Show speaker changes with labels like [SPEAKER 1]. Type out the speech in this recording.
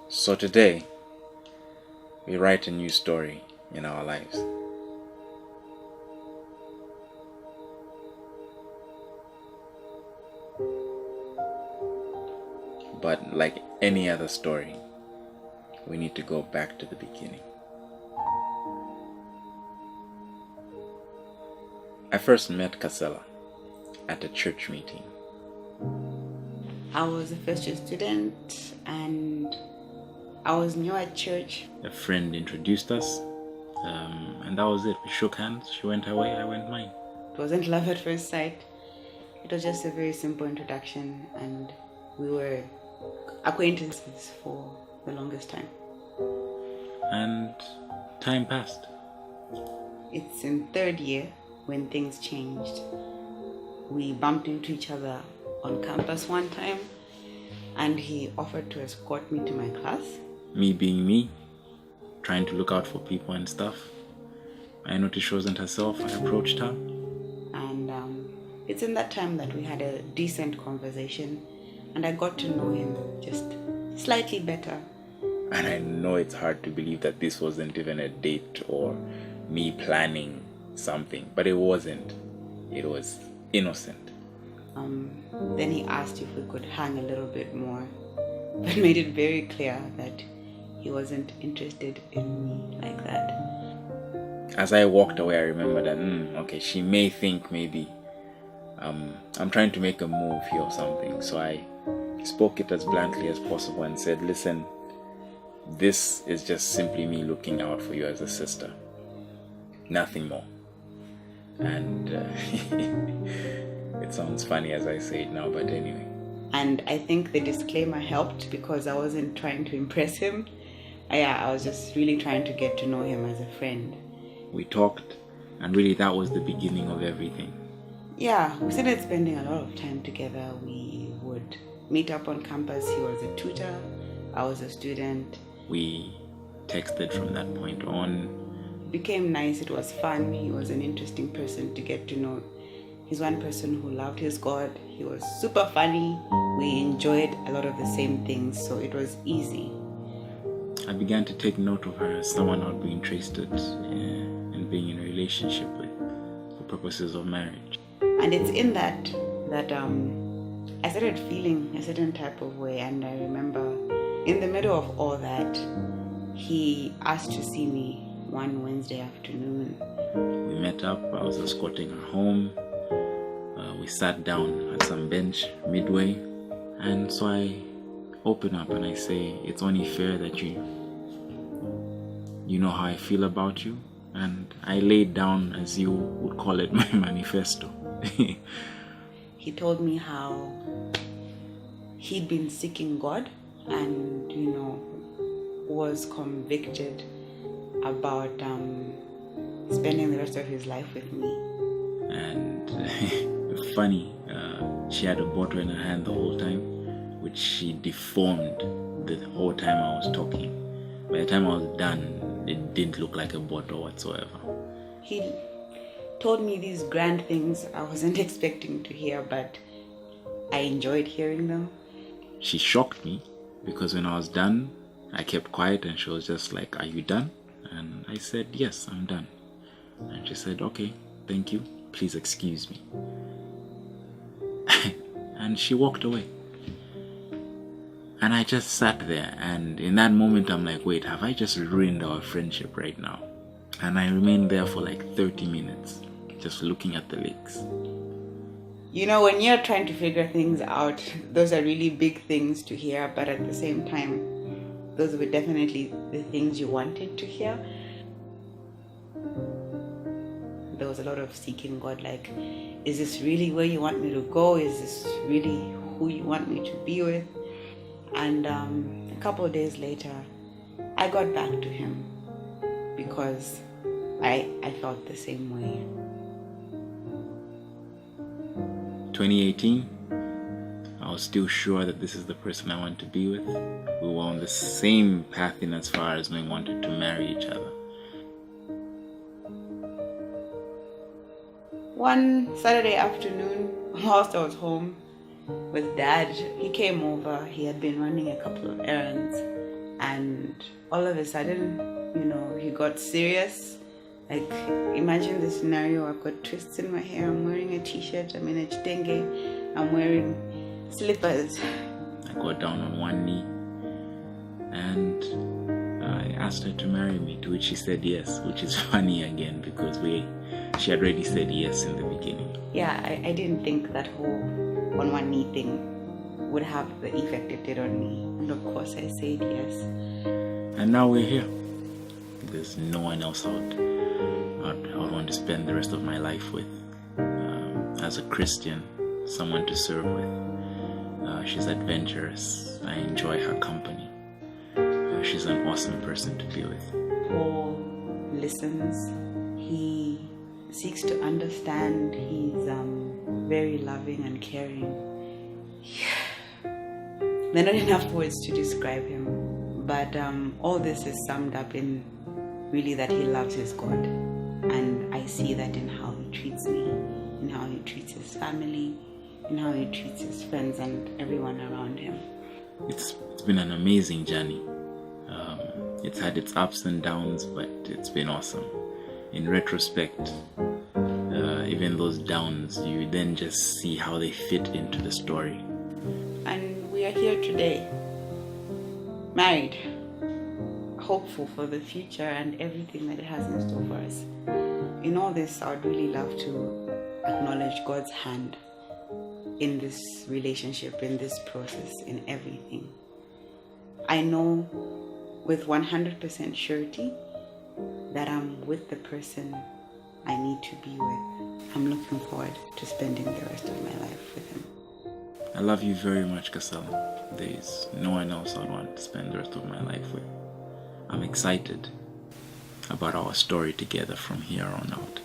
[SPEAKER 1] So today, we write a new story in our lives. But like any other story, we need to go back to the beginning. I first met Casella at a church meeting.
[SPEAKER 2] I was a first year student and I was new at church.
[SPEAKER 1] A friend introduced us, and that was it. We shook hands. She went her way, I went mine.
[SPEAKER 2] It wasn't love at first sight. It was just a very simple introduction, and we were acquaintances for the longest time.
[SPEAKER 1] And time passed.
[SPEAKER 2] It's in third year when things changed. We bumped into each other on campus one time, and he offered to escort me to my class.
[SPEAKER 1] Me being me, trying to look out for people and stuff. I noticed she wasn't herself. I approached her.
[SPEAKER 2] And it's in that time that we had a decent conversation, and I got to know him just slightly better.
[SPEAKER 1] And I know it's hard to believe that this wasn't even a date or me planning something, but it wasn't. It was innocent.
[SPEAKER 2] Then he asked if we could hang a little bit more, but made it very clear that he wasn't interested in me like that.
[SPEAKER 1] As I walked away, I remember that, okay, she may think maybe I'm trying to make a move here or something. So I spoke it as bluntly as possible and said, listen, this is just simply me looking out for you as a sister. Nothing more. And it sounds funny as I say it now, but anyway.
[SPEAKER 2] And I think the disclaimer helped because I wasn't trying to impress him. I was just really trying to get to know him as a friend.
[SPEAKER 1] We talked, and really that was the beginning of everything.
[SPEAKER 2] Yeah, we started spending a lot of time together. We would meet up on campus. He was a tutor, I was a student.
[SPEAKER 1] We texted from that point on.
[SPEAKER 2] It became nice, it was fun. He was an interesting person to get to know. He's one person who loved his God. He was super funny. We enjoyed a lot of the same things, so it was easy.
[SPEAKER 1] I began to take note of her as someone I would be interested in being in a relationship with for purposes of marriage.
[SPEAKER 2] And it's in that I started feeling a certain type of way. And I remember in the middle of all that, he asked to see me one Wednesday afternoon.
[SPEAKER 1] We met up. I was escorting her home. We sat down at some bench midway, and so I open up and I say, it's only fair that you know how I feel about you. And I laid down, as you would call it, my manifesto.
[SPEAKER 2] He told me how he'd been seeking God and, was convicted about spending the rest of his life with me.
[SPEAKER 1] And funny, she had a bottle in her hand the whole time, which she deformed the whole time I was talking. By the time I was done, it didn't look like a bottle whatsoever.
[SPEAKER 2] He told me these grand things I wasn't expecting to hear, but I enjoyed hearing them.
[SPEAKER 1] She shocked me because when I was done, I kept quiet and she was just like, are you done? And I said, yes, I'm done. And she said, okay, thank you. Please excuse me. And she walked away. And I just sat there, and in that moment I'm like, wait, have I just ruined our friendship right now? And I remained there for like 30 minutes, just looking at the lakes.
[SPEAKER 2] When you're trying to figure things out, those are really big things to hear, but at the same time, those were definitely the things you wanted to hear. There was a lot of seeking God, like, is this really where you want me to go? Is this really who you want me to be with? And a couple of days later, I got back to him because I felt the same way.
[SPEAKER 1] 2018, I was still sure that this is the person I want to be with. We were on the same path in as far as we wanted to marry each other.
[SPEAKER 2] One Saturday afternoon, whilst I was home with Dad, he came over. He had been running a couple of errands, And all of a sudden, you know, he got serious. Like, imagine the scenario. I've got twists in my hair. I'm wearing a t-shirt. I'm in a chitenge. I'm wearing slippers.
[SPEAKER 1] I got down on one knee and I asked her to marry me, to which she said yes, which is funny again because she had already said yes in the beginning.
[SPEAKER 2] Yeah, I didn't think that whole on one knee thing would have the effect it did on me. And of course I said yes.
[SPEAKER 1] And now we're here. There's no one else I'd want to spend the rest of my life with. As a Christian, someone to serve with. She's adventurous. I enjoy her company. She's an awesome person to be with.
[SPEAKER 2] Paul listens. He seeks to understand. He's very loving and caring. There are not enough words to describe him, but all this is summed up in really that he loves his God, and I see that in how he treats me, in how he treats his family, in how he treats his friends and everyone around him.
[SPEAKER 1] It's been an amazing journey. It's had its ups and downs, but it's been awesome. In retrospect, even those downs, you then just see how they fit into the story.
[SPEAKER 2] And we are here today, married, hopeful for the future and everything that it has in store for us. In all this, I would really love to acknowledge God's hand in this relationship, in this process, in everything. I know with 100% surety that I'm with the person I need to be with. I'm looking forward to spending the rest of my life with him.
[SPEAKER 1] I love you very much, Kasala. There's no one else I'd want to spend the rest of my life with. I'm excited about our story together from here on out.